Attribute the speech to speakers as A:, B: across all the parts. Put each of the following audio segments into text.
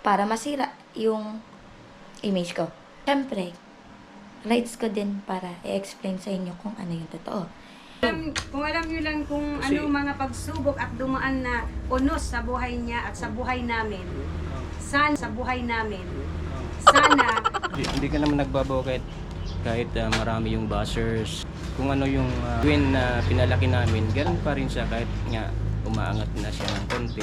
A: para masira yung image ko. Siyempre, rights ko din para i-explain sa inyo kung ano yung totoo.
B: Kung alam nyo lang kung
C: Kasi-
B: ano mga pagsubok at dumaan na unos sa buhay niya at sa buhay namin. Sa buhay namin. Sana
C: Hindi ka naman nagbabaw kahit marami yung buzzers. Kung ano yung Gwen na pinalaki namin, ganun pa rin siya kahit nga umaangat na siya ng konti.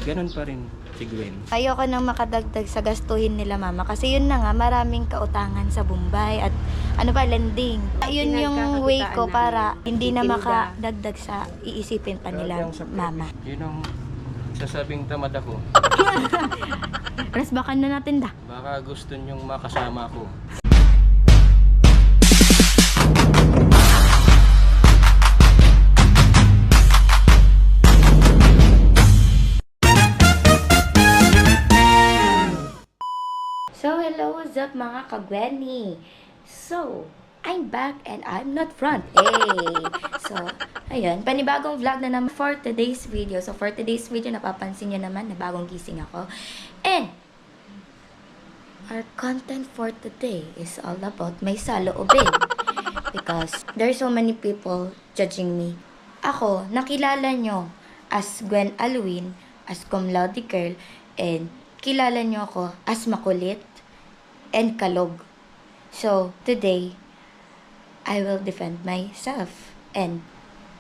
C: Ganun pa rin si Gwen.
A: Ayoko nang makadagdag sa gastuhin nila mama kasi yun na nga, maraming kautangan sa Bombay at ano pa, lending. Yun yung way ko para hindi na makadagdag sa iisipin pa nila mama.
C: Yun ang sasabing tamad ako.
A: Resbakan na natin da.
C: Baka gusto nyong makasama ko.
A: So, hello, what's up mga kagweni? So, I'm back and I'm not front. Hey! So, ayun, panibagong vlog na naman for today's video. So, for today's video, napapansin nyo naman na bagong gising ako. And, our content for today is all about may saloobin. Because there's so many people judging me. Ako, nakilala nyo as Gwen Alwin, as cum laude girl, and kilala nyo ako as makulit and kalog. So, today, I will defend myself. And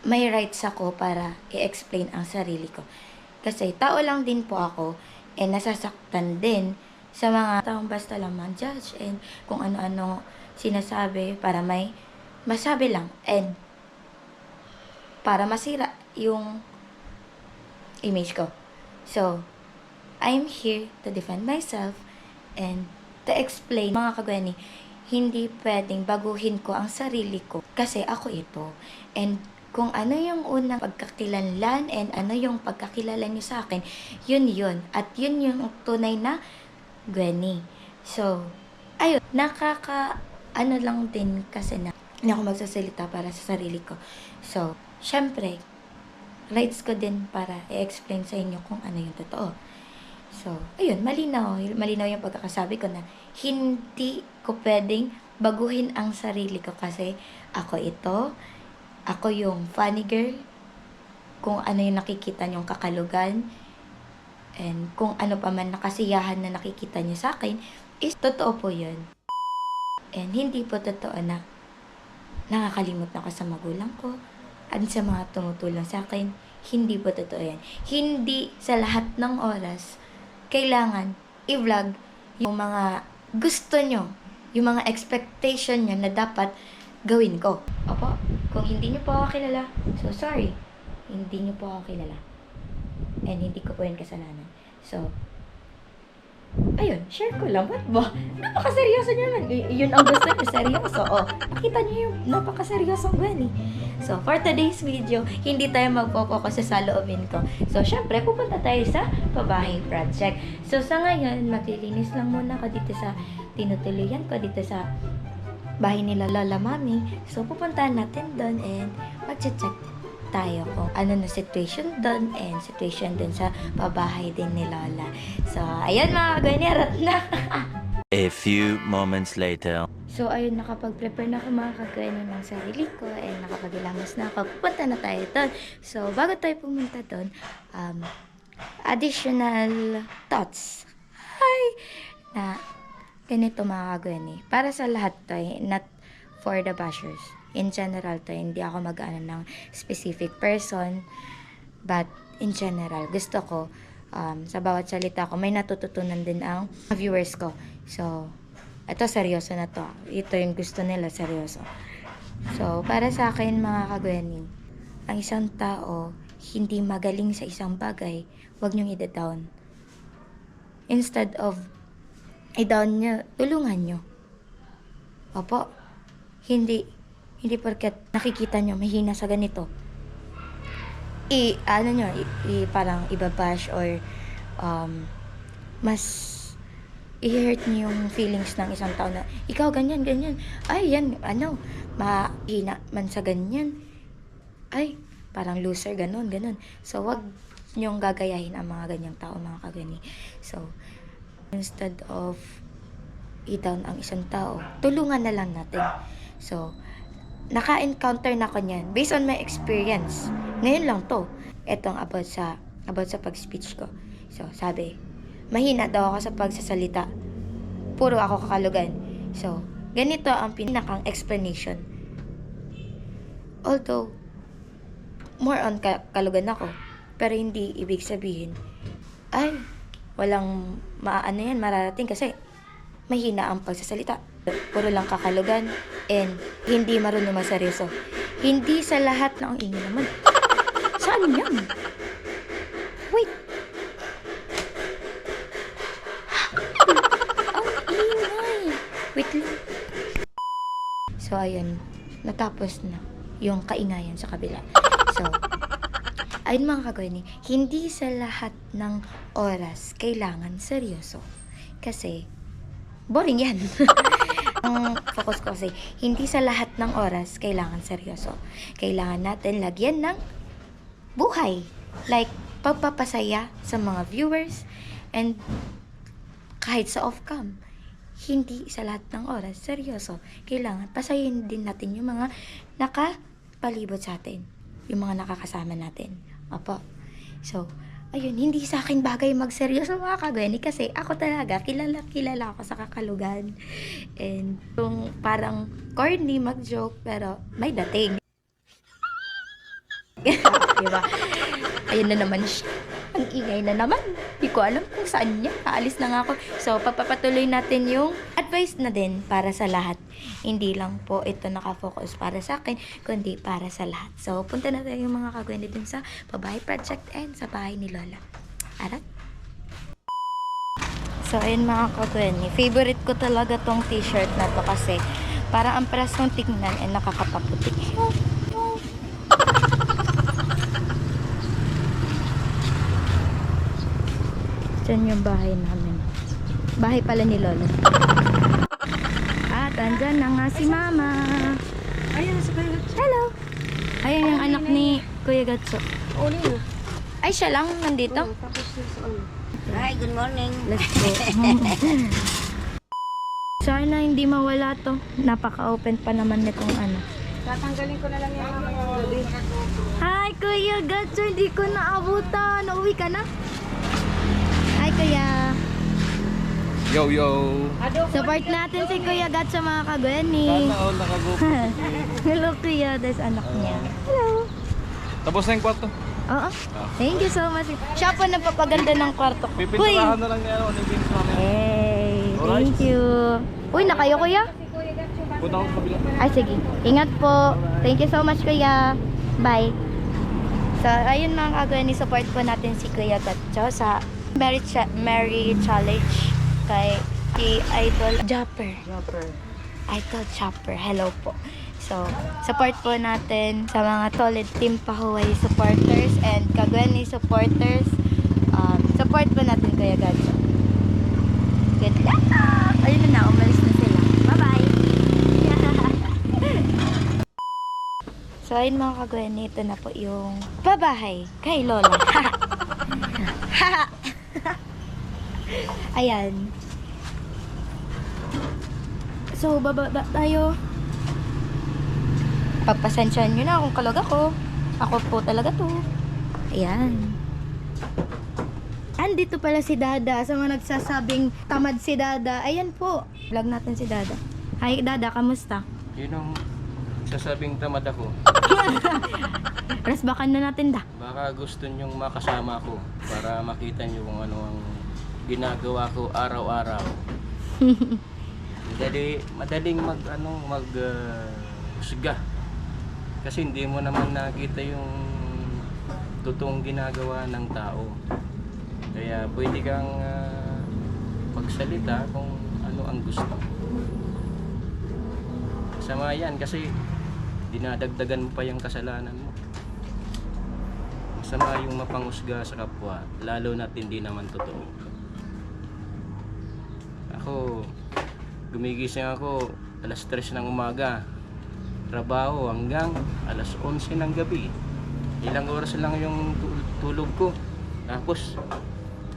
A: may rights ako para i-explain ang sarili ko. Kasi tao lang din po ako and nasasaktan din sa mga taong basta lang man-judge and kung ano-ano sinasabi para may masabi lang and para masira yung image ko. So, I'm here to defend myself and to explain, mga kagweni, hindi pwedeng baguhin ko ang sarili ko kasi ako ito. And kung ano yung unang pagkakilanlan and ano yung pagkakilala niyo sa akin, yun yun. At yun yung tunay na Gwenny. So, ayun, ano lang din kasi na hindi ako magsasalita para sa sarili ko. So, syempre, rights ko din para i-explain sa inyo kung ano yung totoo. So, ayun, malinaw yung pagkakasabi ko na hindi ko pwedeng baguhin ang sarili ko kasi ako yung funny girl, kung ano yung nakikita niyong kakalugan, and kung ano pa man nakasiyahan na nakikita niyo sa akin, is totoo po yun. And hindi po totoo na nakakalimot na ako sa magulang ko at sa mga tumutulong sa akin. Hindi po totoo yan. Hindi sa lahat ng oras kailangan i-vlog yung mga gusto nyo, yung mga expectation nyo na dapat gawin ko. Opo, kung hindi nyo po ako kilala, so sorry, hindi nyo po ako kilala. And hindi ko po yun kasalanan. So, ayun, share ko lang. What ba? Napakaseryoso nyo naman. Yun ang gusto nyo, seryoso. O, nakita nyo yung napakaseryosong Gwen eh. So, for today's video, hindi tayo magpo-focus sa loobin ko. So, syempre, pupunta tayo sa pabahay project. So, sa ngayon, maglilinis lang muna ako dito sa tinutuluyan ko, dito sa bahay nila Lola Mami. So, pupuntahan natin doon and mag-check tayo kung ano na situation doon and situation doon sa pabahay din ni Lola. So, ayun mga kagwenyarat na.
D: A few moments later.
A: So, ayun, nakapag-prepare na ako mga kagwenyo ng sarili ko and nakapag-ilamos na ako. Pupunta na tayo doon. So, bago tayo pumunta doon, additional thoughts. Hi! Na ganito mga kagwenyo. Para sa lahat to, not for the bashers. In general to, hindi ako mag-ano ng specific person, but in general, gusto ko, sa bawat salita ko, may natututunan din ang viewers ko. So, ito seryoso na to. Ito yung gusto nila, seryoso. So, para sa akin mga kagweni, ang isang tao, hindi magaling sa isang bagay, huwag niyong i-down. Instead of i-down niyo, tulungan niyo. Opo, hindi porket nakikita nyo mahina sa ganito, parang ibabash or mas i-hurt nyo yung feelings ng isang tao na ikaw ganyan, ay yan, mahina man sa ganyan, ay parang loser, ganun. So wag nyong gagayahin ang mga ganyang tao mga kagani. So Instead of i-down ang isang tao, tulungan na lang natin. So, naka-encounter na ko niyan based on my experience. Ngayon lang to. Etong about sa pag-speech ko. So, sabi, mahina daw ako sa pagsasalita. Puro ako kakalugan. So, ganito ang pinakang explanation. Although, more on kalugan ako. Pero hindi ibig sabihin, ay, walang mararating kasi mahina ang pagsasalita. Puro lang kakalugan and hindi marunong maseryoso. Hindi sa lahat na ang ingay naman. Saan yan? Wait. Ang ingay. Wait lang. So, ayun. Natapos na yung kaingayan sa kabila. So, ayun mga kagwani, hindi sa lahat ng oras kailangan seryoso. Kasi, boring yan. Ang focus ko kasi, hindi sa lahat ng oras kailangan seryoso. Kailangan natin lagyan ng buhay. Like, pagpapasaya sa mga viewers and kahit sa off-cam. Hindi sa lahat ng oras seryoso. Kailangan pasayin din natin yung mga nakapalibot sa atin. Yung mga nakakasama natin. Opo. So, ayun, hindi sa akin bagay magseryoso mga kagwani kasi ako talaga, kilala ako sa kakalugan. And yung parang corny mag-joke pero may dating. Diba? Ayun na naman siya. Ang ingay na naman. Hindi ko alam kung saan niya. Aalis na nga ako. So, papapatuloy natin yung advice na din para sa lahat. Hindi lang po ito nakafocus para sa akin, kundi para sa lahat. So, punta na tayo yung mga kagwani dun sa Pabahay Project and sa bahay ni Lola. Arat? So, ayun mga kagwani. Favorite ko talaga tong t-shirt na to kasi parang ang prasong tignan and nakakapaputik. Diyan yung bahay namin. Bahay pala ni Lola. At andyan na nga si Mama.
B: Ayan, sa kayo.
A: Hello. Ayan yung anak ni Kuya Gatso.
B: Uli na.
A: Ay, siya lang nandito?
B: Tapos sa ano. Hi, good morning.
A: Let's go. Sana hindi mawala to. Napaka-open pa naman nitong ano.
B: Tatanggalin ko na lang yung mga gabi.
A: Hi, Kuya Gatso. Hindi ko naabutan. Nauwi ka na? Hi, Kuya.
C: Yo, yo!
A: Support natin si Kuya Gatso mga kagwani.
C: Sana all nakagupo.
A: Hello, Kuya. There's anak niya. Hello.
C: Tapos na yung kwarto.
A: Oo. Thank you so much. Siya po nagpapaganda ng kwarto ko.
C: Pipinturahan na lang niya ni Vince namin.
A: Hey,
C: Alright.
A: thank you. Uy, na kayo, Kuya?
C: Punta ako sa kabila.
A: Ay, sige. Ingat po. Thank you so much, Kuya. Bye. So, ayun mga kagwani, support po natin si Kuya Gatso sa Mary Challenge kay si Idol Chopper. Idol Chopper. Hello po. So, support po natin sa mga solid Team Pahuway supporters and Kagwani supporters. Support po natin Kuya Gatso. Good luck! Ayun na, umalis na sila. Bye-bye! So, ayun mga Kagwani, ito na po yung pabahay kay Lola. Ayan. So, baba tayo. Pagpasensyahan nyo na kung kalog ako. Ako po talaga to. Ayan. Andito pala si Dada. Sa mga nagsasabing tamad si Dada. Ayan po. Vlog natin si Dada. Hi Dada, kamusta?
C: Yun ang sasabing tamad ako.
A: Resbakan na natin da.
C: Baka gusto nyong makasama ko para makita nyo kung ano ang ginagawa ko araw-araw. Madaling husga. Kasi hindi mo naman nakita yung totoong ginagawa ng tao. Kaya pwede kang magsalita kung ano ang gusto. Masama yan kasi dinadagdagan mo pa yung kasalanan mo. Masama yung mapanghusga sa kapwa, lalo na't hindi naman totoo. Ako, gumigising ako alas 3 ng umaga, trabaho hanggang alas 11 ng gabi. Ilang oras lang yung tulog ko. Tapos,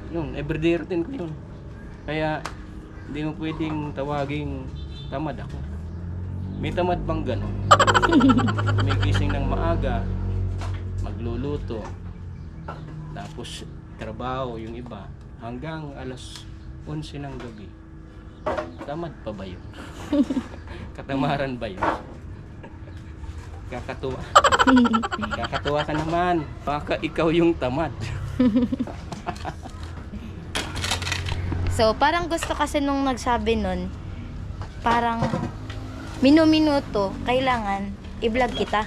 C: yun, everyday routine ko yun. Kaya hindi mo pwedeng tawaging tamad ako. May tamad bang gano'n? May gising ng maaga, magluluto, tapos trabaho yung iba hanggang alas 11 ng gabi. Tamad pa ba yun? Katamaran ba yun? Kakatuwa. Kakatuwa ka naman. Baka ikaw yung tamad.
A: So, parang gusto kasi nung nagsabi nun, parang minu-minuto, kailangan i-vlog kita.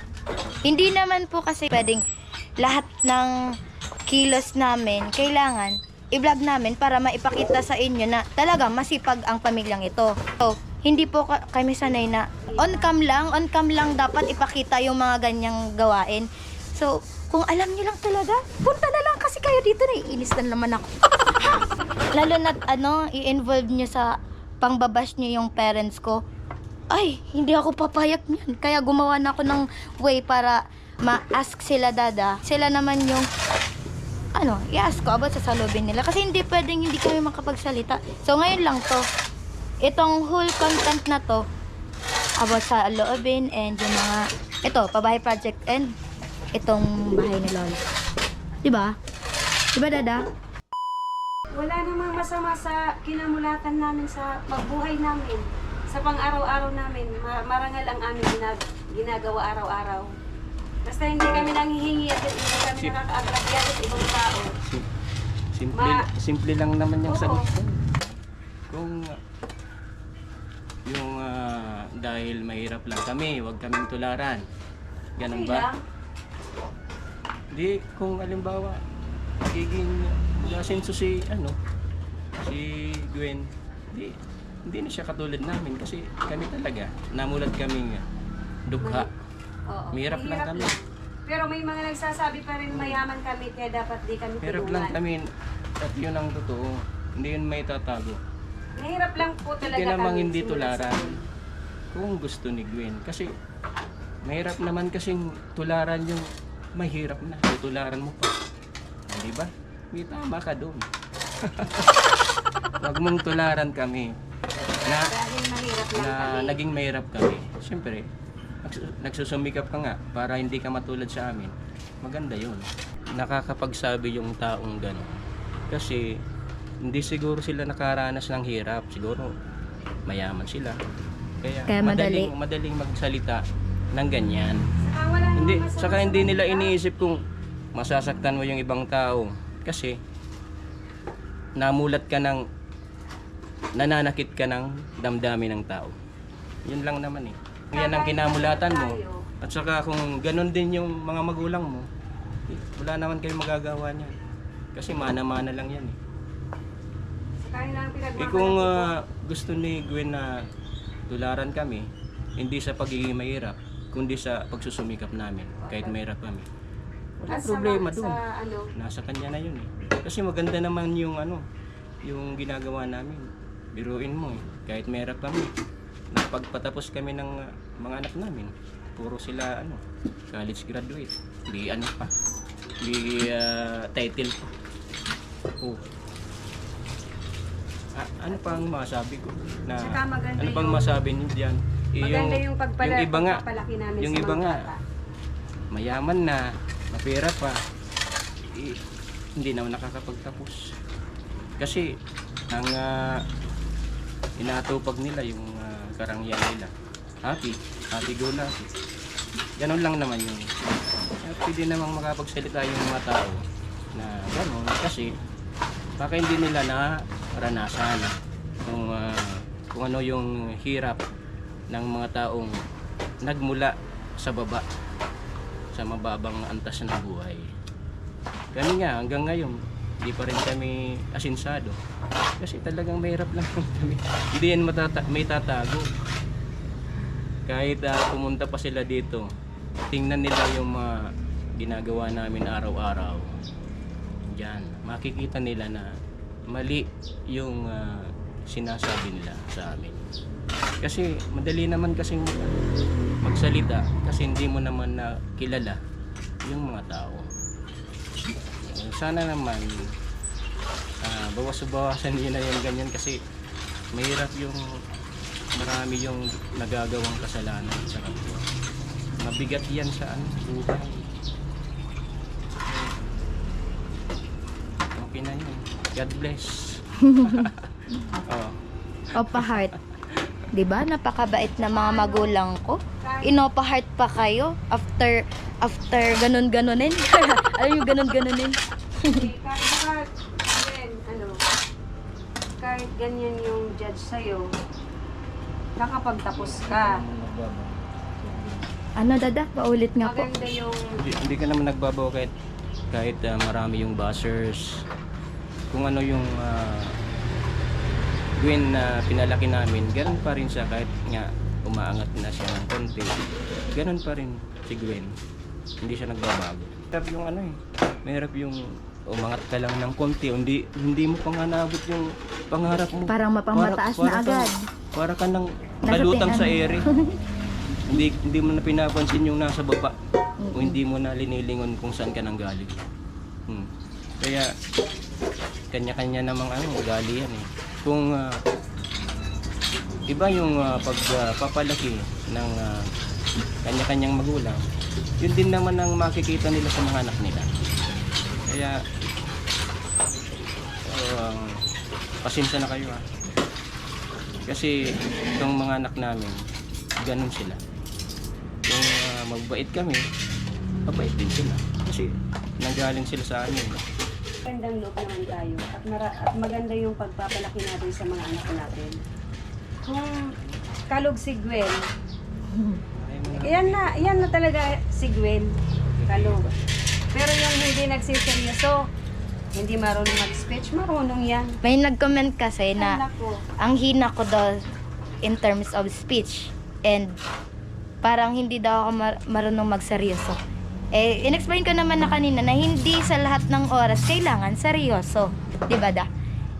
A: Hindi naman po kasi pwedeng lahat ng kilos namin, kailangan i-vlog namin para maipakita sa inyo na talagang masipag ang pamilyang ito. So, hindi po kami sanay na on cam lang dapat ipakita yung mga ganyang gawain. So, kung alam nyo lang talaga, punta na lang kasi kayo dito, naiinis na naman ako. Lalo na i-involve nyo sa pangbabash nyo yung parents ko. Ay, hindi ako papayag niyan. Kaya gumawa na ako ng way para ma-ask sila dada. Sila naman yung i-ask ko about sa salubin nila. Kasi hindi pwedeng hindi kami makapagsalita. So, ngayon lang to. Itong whole content na to about sa loobin and yung mga, pabahay project and itong bahay ni Lola. Diba? Diba, dada?
B: Wala namang masama sa kinamulatan namin sa pagbuhay namin, sa pang-araw-araw namin. Marangal ang aming ginagawa araw-araw. Basta hindi kami nanghihingi at hindi kami nakakaagrabyado sa ibang tao.
C: Simple lang naman yung
B: Oo.
C: sagot ko. Kung yung dahil mahirap lang kami, huwag kaming tularan. Ganun
B: Okay
C: ba?
B: lang.
C: Di, kung alimbawa, magiging lasenso si Gwen, hindi na siya katulad namin kasi kami talaga, namulat kaming dukha.
B: Oo.
C: Mahirap lang kami.
B: Pero may mga nagsasabi pa rin mayaman kami kaya dapat di kami
C: Mahirap lang
B: tulungan.
C: kami at yun ang totoo. Hindi yun may tatago.
B: Mahirap lang po talaga
C: Hindi namang
B: kami
C: hindi
B: simula
C: tularan
B: sa-
C: kung gusto ni Gwen. Kasi mahirap naman kasing tularan yung mahirap na. Tutularan mo pa. Di ba? May tama ka doon. Huwag mong tularan kami na,
B: Dahil mahirap lang
C: na
B: kami.
C: naging mahirap kami. Siyempre, nagsusumikap ka nga para hindi ka matulad sa amin. Maganda yun. Nakakapagsabi yung taong gano'n. Kasi hindi siguro sila nakaranas ng hirap. Siguro mayaman sila. Kaya
A: madali.
C: madaling magsalita ng ganyan.
B: Saka wala namang
C: Hindi,
B: masama
C: saka
B: sa
C: hindi nila
B: kanila.
C: iniisip kung masasaktan mo yung ibang tao. Kasi namulat ka ng nananakit ka ng damdamin ng tao. Yun lang naman eh. Yan ang kinamulatan mo. At saka kung ganun din yung mga magulang mo, wala naman kayong magagawa niyan. Kasi mana-mana lang yan eh.
B: Sa kanila ang pinagmamalas
C: Kung
B: ito.
C: gusto ni Gwen na tularan kami, hindi sa pagiging mahirap, kundi sa pagsusumikap namin, kahit mahirap kami. Walang
B: At sa
C: problema
B: sa
C: doon.
B: ano,
C: Nasa kanya na yun eh. Kasi maganda naman yung yung ginagawa namin. Biruin mo eh. Kahit mahirap kami. Napagpatapos kami ng mga anak namin. Puro sila college graduate. Di pa. Di title pa. Oh. Ano pang masabi ko? Na,
B: Tsaka maganda
C: ano pang
B: yung-
C: masabi niyo diyan?
B: maganda yung
C: yung iba nga,
B: pagpapalaki namin
C: yung
B: sa
C: iba
B: mga
C: nga,
B: bata.
C: mayaman na, mapera pa, hindi naman nakakapagtapos. Kasi ang inatupag nila yung karangyan nila. Happy go lucky. Ganun lang naman yun. Pwede namang makapagsalita yung mga tao na ganun kasi baka hindi nila naranasan kung ano yung hirap ng mga taong nagmula sa baba, sa mababang antas ng buhay. Kami nga hanggang ngayon hindi pa rin kami asinsado kasi talagang mahirap lang kami. Hindi yan may tatago. Kahit pumunta pa sila dito, tingnan nila yung mga ginagawa namin araw-araw. Diyan, makikita nila na mali yung sinasabi nila sa amin. Kasi madali naman kasing magsalita kasi hindi mo naman na kilala yung mga tao. Sana naman bawas-bawasan niyo na yung ganyan kasi mahirap yung marami yung nagagawang kasalanan sa kapwa. Mabigat yan sa buhay. Okay na yun. God bless. Oh.
A: Opa Heart. 'Di ba? Napakabait na mga magulang ko. Inopa Heart pa kayo after ganun-ganunin. Alam yung ganun-ganunin.
B: Kahit ganyan yung judge sa'yo, nakapagtapos ka.
A: Ano dada? Paulit nga po.
B: Maganda yung
C: Hindi ka naman nagbabaw kahit marami yung buzzers. Kung ano yung Gwen na pinalaki namin, ganun pa rin siya kahit nga umaangat na siya ng konti. Ganun pa rin si Gwen. Hindi siya nagbabago. Mahirap yung mahirap yung umangat ka lang ng konti, hindi mo pang hanabot yung pangarap mo.
A: Parang mapangmataas na agad.
C: Para ka nang
A: Nasa
C: balutang sa
A: tingan.
C: ere. hindi mo na pinapansin yung nasa baba. O hindi mo na linilingon kung saan ka nang galing. Kaya kanya-kanya namang ugali yan eh. Kung iba yung pagpapalaki ng kanya-kanyang magulang, yun din naman ang makikita nila sa mga anak nila. Kaya pasensya na kayo kasi itong mga anak namin ganun sila. Kung magbait kami, mabait din sila kasi nanggaling sila sa amin.
B: magandang loob naman tayo at maganda yung pagpapalaki natin sa mga anak natin. Kung kalog si Gwen, yan na talaga si Gwen, kalog. Pero yung hindi nagsiseryoso, hindi marunong mag-speech, marunong yan.
A: May nag-comment kasi na
B: Anak ko.
A: ang hina ko daw in terms of speech and parang hindi daw ako marunong magseryoso. In-explain ko naman na kanina na hindi sa lahat ng oras kailangan seryoso. Di ba da?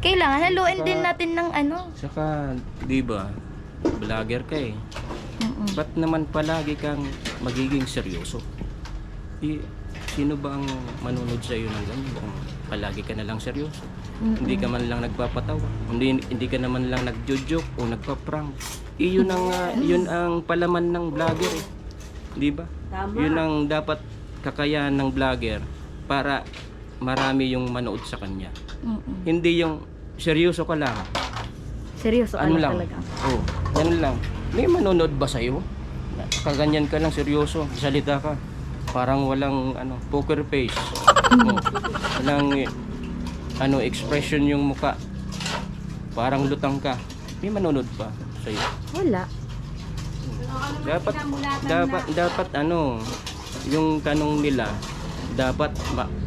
A: Kailangan haluin din natin ng
C: Saka, di ba, vlogger ka eh. Ba't naman palagi kang magiging seryoso? Sino ba ang manunod sa iyo ng ganyan kung palagi ka na lang seryoso? Hindi ka man lang nagpapatawa, hindi ka naman lang nagjo-joke o nagpa-prank. Yun ang palaman ng vlogger eh. Di ba?
B: Tama.
C: Yun ang dapat kakayahan ng vlogger para marami yung manood sa kanya. Hindi yung seryoso ka lang.
A: Seryoso
C: Lang.
A: talaga.
C: Oh, yan lang. May manonood ba sa'yo? Kaganyan ka lang, seryoso, salita ka. Parang walang poker face. Oh, walang expression yung muka. Parang lutang ka. May manonood ba sa'yo?
A: Wala.
C: Dapat yung tanong nila, dapat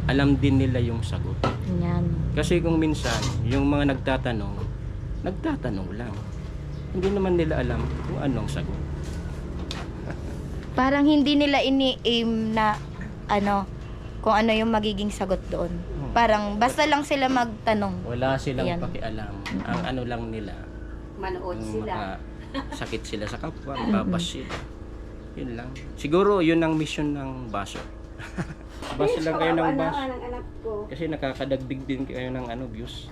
C: alam din nila yung sagot.
A: Yan.
C: Kasi kung minsan, yung mga nagtatanong lang. Hindi naman nila alam kung anong sagot.
A: Parang hindi nila ini-aim na kung ano yung magiging sagot doon. Parang basta lang sila magtanong.
C: Wala silang
A: Ayan.
C: pakialam. Ang lang nila,
B: Manood sila.
C: sakit sila sa kapwa, babas sila. Yun lang. Siguro yun ang mission ng basher. Basta lang kayo ng bash.
B: Ng anak ko.
C: Kasi nakakadagdig din kayo ng views.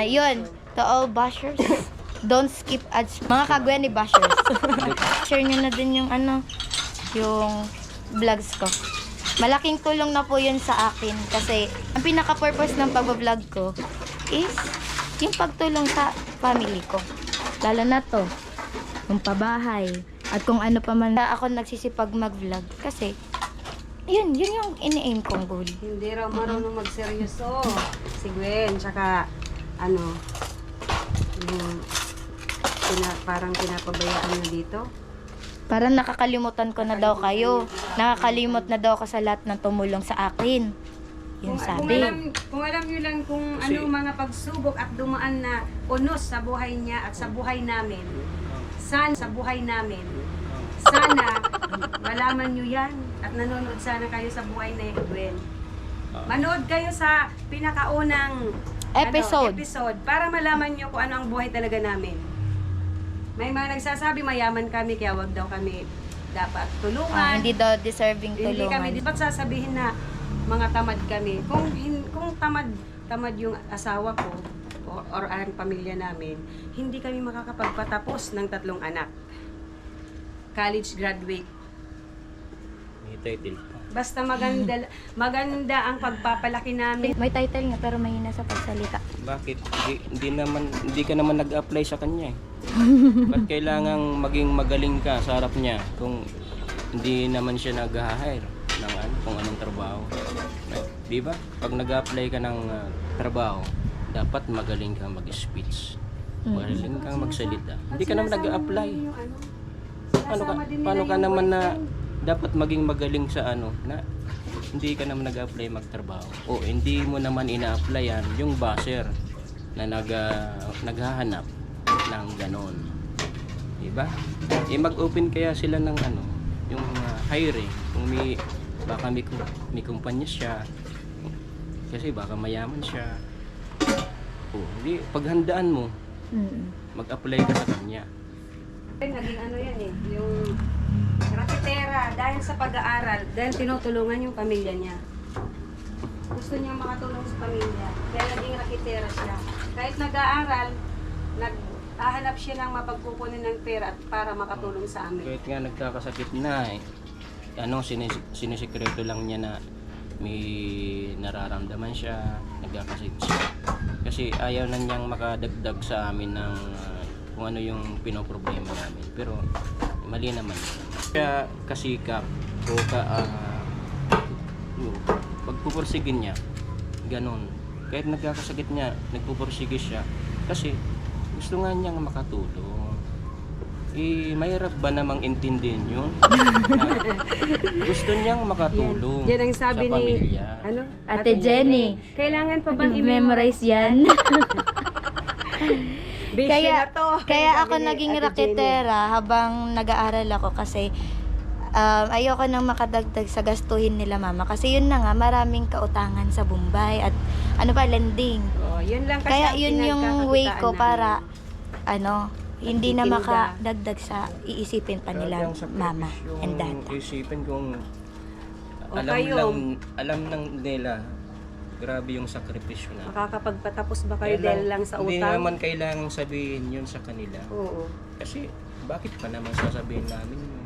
A: Yun. To all bashers, don't skip ads. Mga kagweni bashers. Share nyo na din yung yung vlogs ko. Malaking tulong na po yun sa akin kasi ang pinaka-purpose ng pag-vlog ko is yung pagtulong sa family ko. Lalo na to, yung pabahay, at kung ano pa man ako nagsisipag mag-vlog kasi yun yung ini-aim kong goal.
B: Hindi raw marunong magseryoso. Si Gwen, tsaka yung parang pinapabayaan niyo dito.
A: Parang nakakalimutan ko na daw kayo. Nakakalimot na daw ako sa lahat ng tumulong sa akin. Yung sabi.
B: Kung alam niyo lang kung ano mga pagsubok at dumaan na unos sa buhay niya at sa buhay namin. Sa buhay namin. Sana malaman niyo yan at nanonood sana kayo sa buhay ni Gwen. Manood kayo sa pinakaunang
A: Episode.
B: episode para malaman niyo kung ano ang buhay talaga namin. May mga nagsasabi mayaman kami kaya wag daw kami dapat tulungan.
A: Hindi daw deserving
B: Hindi
A: tulungan.
B: kami dapat sasabihin na mga tamad kami. Kung tamad tamad yung asawa ko or ang pamilya namin, hindi kami makakapagpatapos ng 3 anak. College graduate.
C: May title pa.
B: Basta maganda ang pagpapalaki namin.
A: May title nga pero mahina sa pagsalita.
C: Bakit? Hindi ka naman nag-apply sa kanya eh. Ba't kailangang maging magaling ka sa harap niya kung hindi naman siya nag-hire ng kung anong trabaho? Di ba? Pag nag-apply ka ng trabaho, dapat magaling kang mag-speech. Magaling kang magsalita. Hindi ka naman nag-apply. Paano ka naman na dapat maging magaling sa na hindi ka naman nag-apply magtrabaho o hindi mo naman ina-applyan yung buzzer na naghahanap ng ganon, diba? Mag-open kaya sila ng yung hiring kung baka may kumpanya siya kasi baka mayaman siya hindi paghandaan mo mag-apply ka sa kanya.
B: Naging yan yung raketera dahil sa pag-aaral, dahil tinutulungan yung pamilya niya. Gusto niya makatulong sa pamilya, kaya naging raketera siya. Kahit nag-aaral, naghahanap siya ng mapagkukunin ng pera para makatulong sa amin.
C: Kahit nga nagkakasakit na sinisikreto lang niya na may nararamdaman siya, nagkakasakit siya. Kasi ayaw na niyang makadagdag sa amin ng kung ano yung pinoproblema namin. Pero mali naman. Kaya kasikap o pagpupursigin niya, ganon. Kahit nagkakasakit niya, nagpupursige siya. Kasi gusto nga niyang makatulong. Mahirap ba namang intindihin yun? Gusto niyang makatulong
B: Yan ang sabi
C: sa pamilya.
A: Ate Jenny,
B: Kailangan pa bang
A: i-memorize yan?
B: Kaya,
A: Kaya ako naging raketera habang nag-aaral ako kasi ayoko nang makadagdag sa gastuhin nila mama. Kasi yun na nga, maraming kautangan sa Bombay at lending.
B: Yun lang kasi
A: Kaya
B: ang
A: yun yung way ko
B: pinagkakakitaan
A: para hindi na
B: Nagtitinda.
A: makadagdag sa iisipin pa nila
C: Yung sakripisyo,
A: mama and dad.
C: Isipin kung
B: O kayo.
C: alam ng nila, grabe yung sakripisyo na.
B: makakapagpatapos ba kayo dahil lang sa
C: Hindi
B: utang?
C: naman kailangang sabihin yun sa kanila.
B: Oo.
C: Kasi bakit pa naman sasabihin namin yun?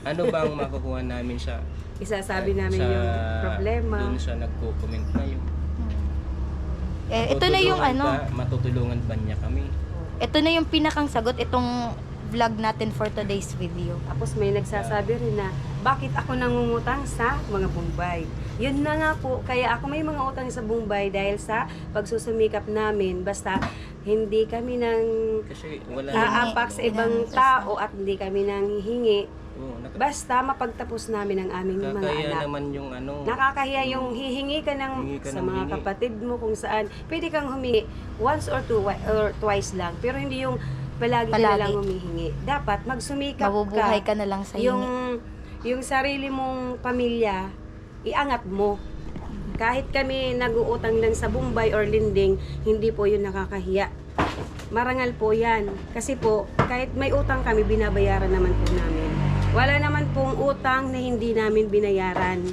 C: Ano bang makukuha namin sa
B: Isasabi namin yung problema.
C: Dun sa nagko-comment na yun.
A: Ito na yung
C: Matutulungan ba niya kami?
A: ito na yung pinakang sagot itong vlog natin for today's video.
B: Tapos may nagsasabi rin na, bakit ako nangungutang sa mga Bombay? Yun na nga po, kaya ako may mga utang sa Bombay dahil sa pagsusumikap namin. Basta hindi kami nang
C: Kasi wala
B: aapak sa ibang tao at hindi kami nang hihingi. Basta mapagtapos namin ang aming mga
C: Kaya
B: anak.
C: naman yung
B: Nakakahiya yung hihingi ka
C: Hihingi ka
B: sa
C: ng
B: mga
C: hingi.
B: kapatid mo kung saan. Pwede kang humingi once or twice lang. Pero hindi yung palagi ka na
A: Palagi.
B: lang humihingi. Dapat magsumikap
A: Mabubuhay
B: ka.
A: ka na lang sa
B: Yung sarili mong pamilya, iangat mo. Kahit kami nag-uutang lang sa Bombay or Linding, hindi po yun nakakahiya. Marangal po yan. Kasi po, kahit may utang kami, binabayaran naman po namin. Wala naman pong utang na hindi namin binayaran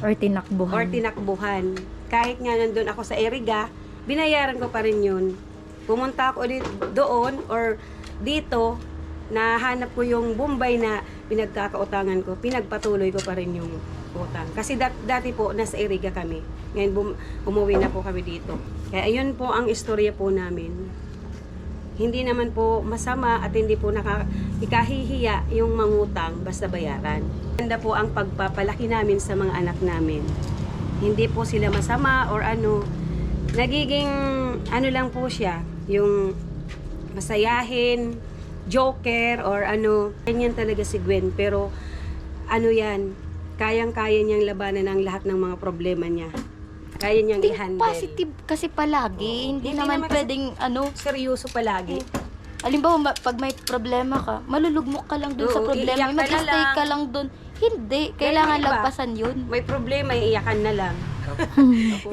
A: or tinakbuhan.
B: or tinakbuhan. Kahit nga nandun ako sa Eriga, binayaran ko pa rin yun. Pumunta ako ulit doon or dito, nahanap ko yung Bombay na pinagkakautangan ko, pinagpatuloy ko pa rin yung utang. Kasi dati po, nasa Eriga kami. Ngayon, umuwi na po kami dito. Kaya ayun po ang istorya po namin. Hindi naman po masama at hindi po ikahihiya yung mangutang basta bayaran. Ganda po ang pagpapalaki namin sa mga anak namin. Hindi po sila masama or nagiging lang po siya, yung masayahin, joker or ganyan talaga si Gwen. Pero yan, kayang-kaya niyang labanan ang lahat ng mga problema niya. Kaya niyang
A: Think
B: i-handle.
A: positive kasi palagi. Hindi naman
B: naman
A: pwedeng
B: Seryoso palagi.
A: halimbawa pag may problema ka, malulugmok ka lang dun sa
B: Oo,
A: problema.
B: iiyak ka na
A: Mag-stay
B: lang.
A: ka lang dun. Hindi. Kailangan
B: iba.
A: lagpasan yun.
B: May problema, iiyakan na lang.
C: Ako,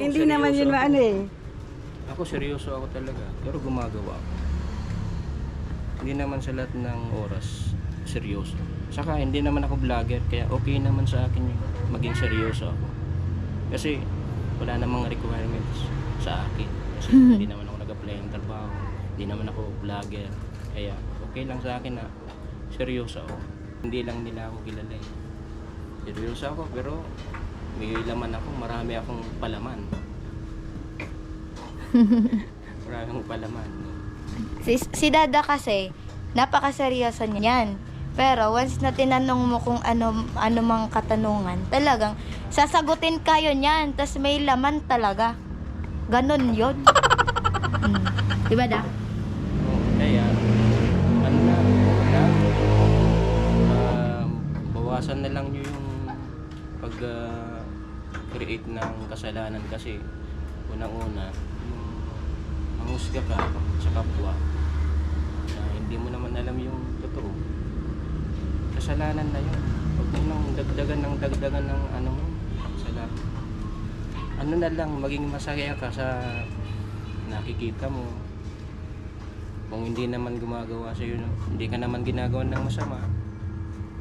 B: Hindi naman yun
C: seryoso ako. Ako seryoso ako talaga, pero gumagawa ako. Hindi naman sa lahat ng oras seryoso. Saka hindi naman ako vlogger, kaya okay naman sa akin yung maging seryoso ako. Kasi wala namang requirements. sa akin. Kasi hindi naman ako nag-apply ng trabaho, hindi naman ako vlogger. Kaya okay lang sa akin na seryoso ako. Hindi lang nila ako kilala eh. Seryoso ako pero may laman ako, marami akong palaman. Marami akong palaman.
A: Si Dada kasi, napakaseryoso niyan. Pero once na tinanong mo kung ano mang katanungan, talagang sasagutin kayo niyan, tas may laman talaga. Ganon yun. Diba da?
C: Kaya, ano na, bawasan na lang nyo yung pag-create ng kasalanan kasi unang-una, yung manghusga ka sa kapwa na hindi mo naman alam yung totoo. Kasalanan na yun. Huwag mo nang dagdagan ng ano mo, kasalanan. Ano na lang, maging masaya ka sa nakikita mo. Kung hindi naman gumagawa sa'yo, hindi ka naman ginagawa ng masama,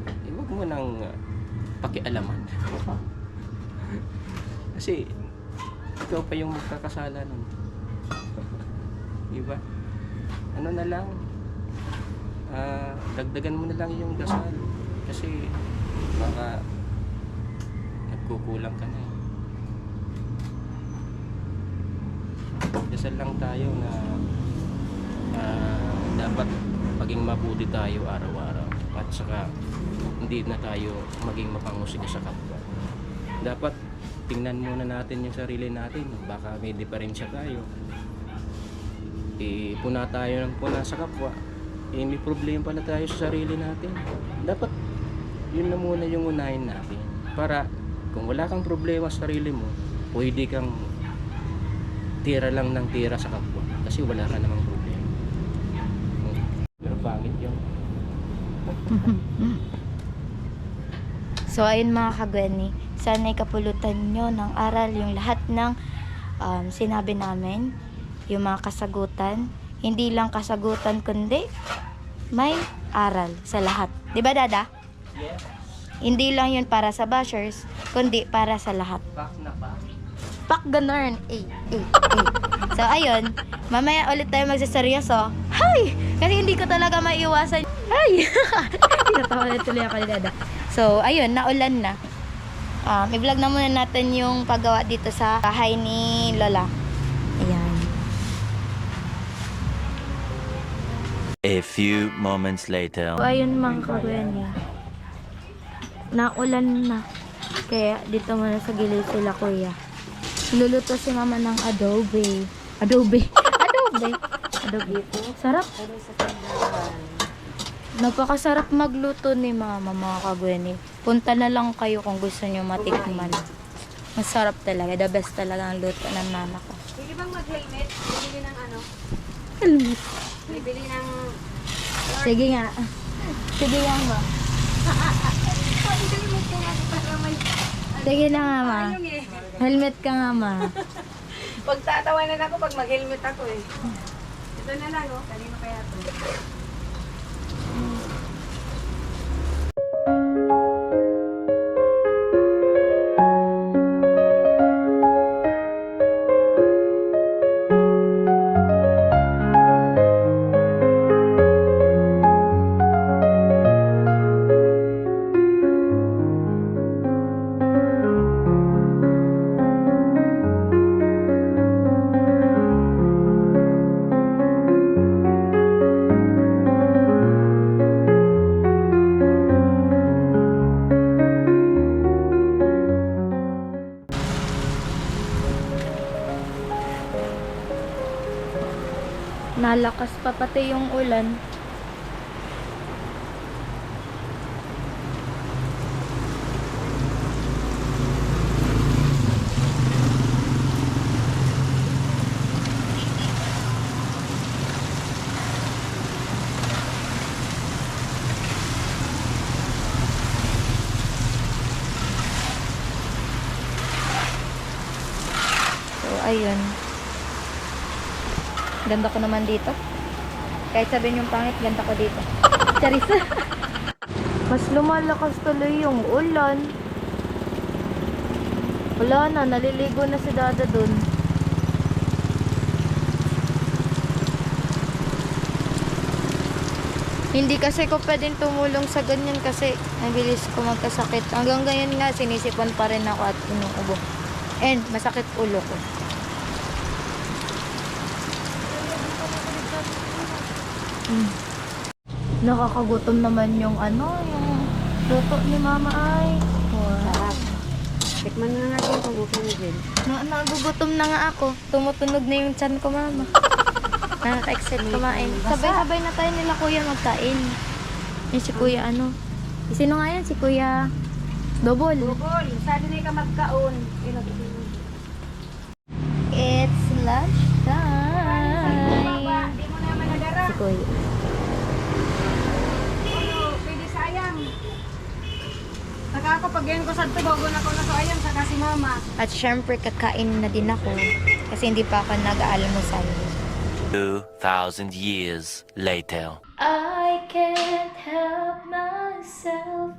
C: eh, huwag mo nang pakialaman. Kasi, ikaw pa yung magkakasala nun. Diba? Ano na lang, dagdagan mo na lang yung dasal. Kasi, baka nagkukulang ka na eh. Dasal lang tayo na dapat maging mabuti tayo araw-araw at saka hindi na tayo maging mapangusig sa kapwa. Dapat tingnan muna natin yung sarili natin, baka may diferensya tayo. Puna tayo ng puna sa kapwa, may problema pala tayo sa sarili natin. Dapat yun na muna yung unahin natin para kung wala kang problema sa sarili mo, pwede kang tira lang ng tira sa kapwa kasi wala ka namang problema. Pero pangit yun.
A: So, ayun mga kagweni, sana'y kapulutan nyo ng aral yung lahat ng sinabi namin, yung mga kasagutan. Hindi lang kasagutan, kundi may aral sa lahat. Diba, Dada?
C: Yes.
A: Hindi lang yun para sa bashers, kundi para sa lahat.
C: Pak na pak.
A: Pak ganun. So, ayun. Mamaya ulit tayo magsaseryoso. Hay! Kasi hindi ko talaga maiwasan. Hay! Tinatawa na tuloy ako ni Dada. So, ayun. Naulan na. I-vlog na muna natin yung paggawa dito sa bahay ni Lola. Ayan.
D: A few moments later.
A: So, ayun mga kagweni. Naulan na. Kaya dito muna sa gilid sila kuya. Luluto si mama ng adobe. Adobe. Sarap. Napakasarap magluto ni mama mga kagweni. Punta na lang kayo kung gusto nyo matikman. Masarap talaga. The best talaga ang luto ng nana ko.
B: Pwede bang mag-helmet? Bibili ng ano?
A: Helmet.
B: Bibili ng...
A: Sige nga. Sige nga ma.
B: Helmet ka nga para may...
A: Sige na nga ma.
B: Yung eh.
A: Helmet ka nga ma.
B: Pagtatawanan ako pag mag-helmet ako eh. Ito na lang oh. Kanino kaya to?
A: Nalakas pa pati yung ulan. So, ayun. Ganda ko naman dito. Kahit sabihin yung pangit, ganda ko dito. Charis. Mas lumalakas tuloy yung ulan. Wala na, naliligo na si Dada dun. Hindi kasi ko pwedeng tumulong sa ganyan kasi mabilis ko magkasakit. Hanggang ganyan nga, sinisipan pa rin ako at inuubo. And masakit ulo ko. Nakakagutom naman yung yung luto ni mama ay.
B: Sarap. Tikman na natin kung okay na din.
A: Nagugutom na nga ako. Tumutunog na yung tiyan ko, mama. Nakaka-excite kumain. Sabay-sabay na tayo nila kuya magkain. Yung si kuya Sino nga yan? Si kuya Dobol.
B: Bubol, sabi na ka magkaon.
A: It's lunch time.
B: Di mo naman nagara.
A: Si kuya.
B: Pwede sayang. Saka ako, pag yan ko sa tubagon ako na sayang, saka si mama.
A: At syempre kakain na din ako. Kasi hindi pa ako nag-aalmusal.
D: 2,000 years later.
A: I can't help myself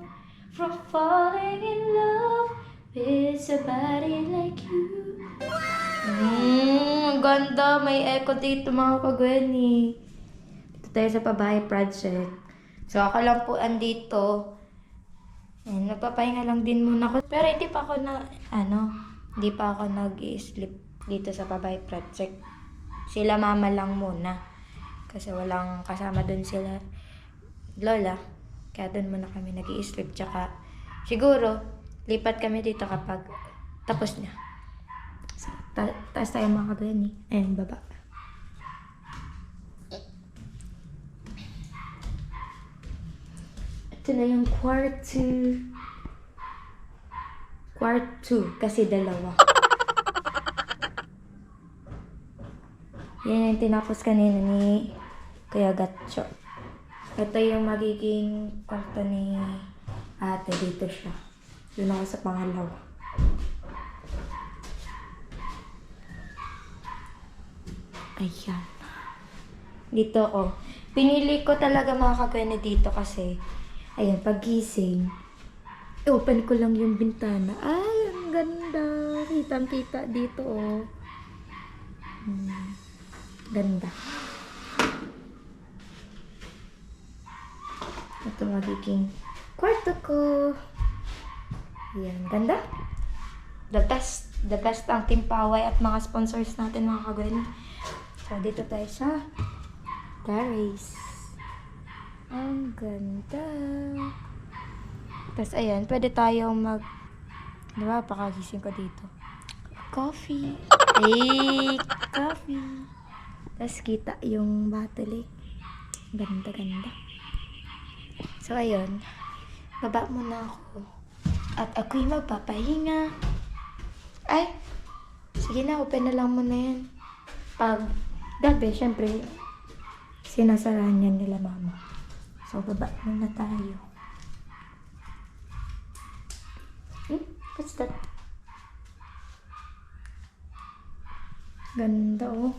A: from falling in love with somebody like you. Ang ganda. May echo dito mga kagweni. Dito tayo sa pabahay project. So ako lang po andito. And nagpapahinga lang din muna ako. Pero hindi pa ako hindi pa ako nag-i-sleep dito sa pabahay project. Sila mama lang muna. Kasi walang kasama dun sila lola. Kaya dun muna kami nag-i-sleep. Tsaka siguro, lipat kami dito kapag tapos na. So, taas tayo mga kagani. Ayun, baba. Ito na yung kwarto. Kwarto. Kasi dalawa. Yan yung tinapos kanina ni Kuya Gatcho. Ito yung magiging kwarto ni ate. Dito siya. Doon ako sa pangalawa. Ayan. Dito ako. Pinili ko talaga mga kagana dito kasi ayan, pagising, open ko lang yung bintana. Ay, ang ganda. Kitang-kita dito, oh. Ganda. Ito magiging kwarto ko. Yan, ganda. The best ang Team Paway at mga sponsors natin mga kagawin. So, dito tayo sa terrace. Ang ganda. Tapos, ayan, pwede tayong diba, pakagising ko dito. Coffee. Hey, coffee. Tapos kita yung bottle. Ganda. So, ayun. Baba muna ako. At ako'y magpapahinga. Ay! Sige na, open na lang muna yan. Pag gabi, syempre, sinasarahan yan nila mama. So, baba muna tayo. What's that? Ganda, oh.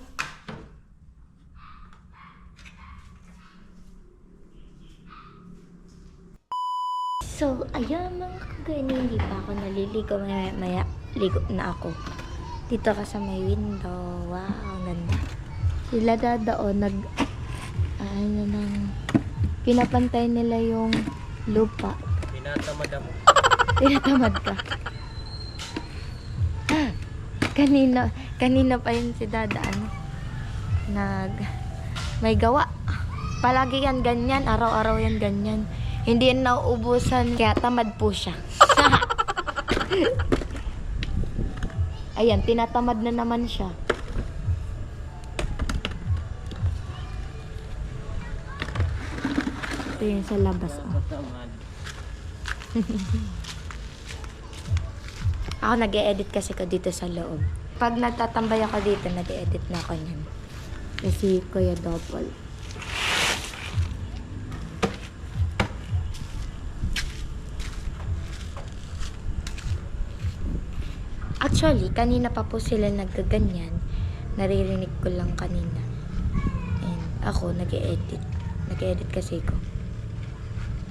A: So, ayan mga kagani, hindi pa ako naliligo. Maya ligo na ako. Dito ka sa may window. Wow, ang ganda. Sila dadaon, pinapantay nila yung lupa.
C: Tinatamad ako.
A: Tinatamad ka. Kanina pa yun si Dada, may gawa. Palagi yan ganyan, araw-araw yan ganyan. Hindi yan nauubusan, kaya tamad po siya. Ayan, tinatamad na naman siya. Ito yun sa labas, oh. Ako nag-e-edit kasi ko dito sa loob. Pag nagtatambay ako dito, nag-e-edit na ako niyan. Kasi Kuya Double. Actually, kanina pa po sila nagkaganyan. Naririnig ko lang kanina. And ako, nag-e-edit. Nag-e-edit kasi ko.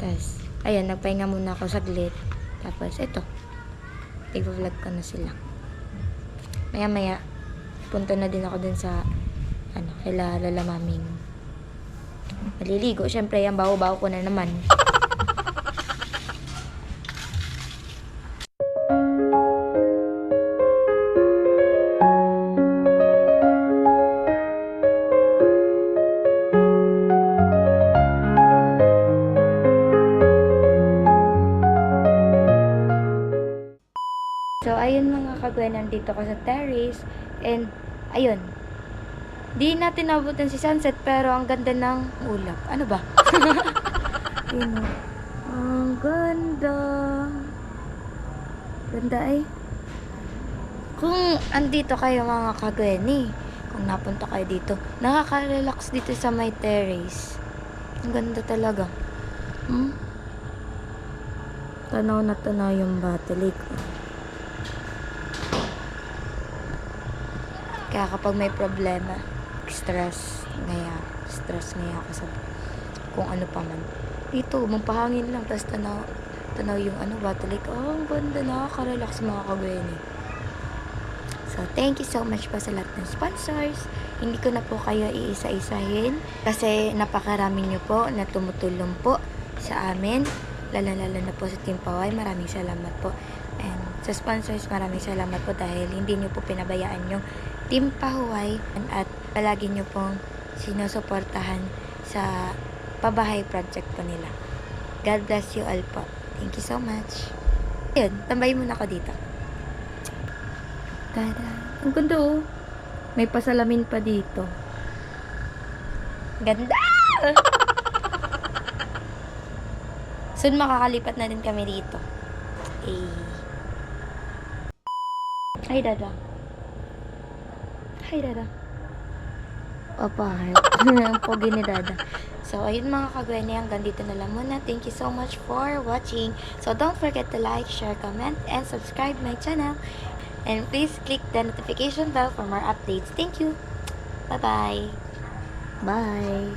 A: Tapos, ayan, nagpahinga muna ako saglit. Tapos, eto. I-vlog ko na sila. Maya-maya, punta na din ako dun sa, kila Lola Maming. maliligo. Syempre, ang baho-baho ko na naman. So, ayun mga kagwen, nandito ko sa terrace. And, ayun. Di natin nabutan si sunset, pero ang ganda ng ulap. Ano ba? Yun, oh. Ang ganda. Ganda eh. Kung andito kayo mga kagweni, kung napunta kayo dito, nakaka-relax dito sa my terrace. Ang ganda talaga. Tanaw na tanaw yung Battle Lake. Kaya kapag may problema, stress ngaya ako sa kung ano pa man. Dito, mampahangin lang, tapos tanaw yung Battle Lake. Oh, ang ganda, nakaka-relax mga kagweni. So, thank you so much po sa lahat ng sponsors. Hindi ko na po kayo iisa-isahin kasi napakarami nyo po na tumutulong po sa amin. Lalo na po sa Team Paway. Maraming salamat po. And sa sponsors, maraming salamat po dahil hindi nyo po pinabayaan yung Team Pahuway at palagi nyo pong sinusuportahan sa pabahay project po nila. God bless you all po. Thank you so much. Ayun, tambay muna ako dito. Tada! Ang ganda oh. May pasalamin pa dito. Ganda! Soon makakalipat na din kami dito. Hi, Dada. Hi, Dada. Papa, ang pogi ni Dada. So, ayun mga kagweni, hanggang dito na lang muna. Thank you so much for watching. So, don't forget to like, share, comment, and subscribe my channel. And please click the notification bell for more updates. Thank you. Bye-bye. Bye.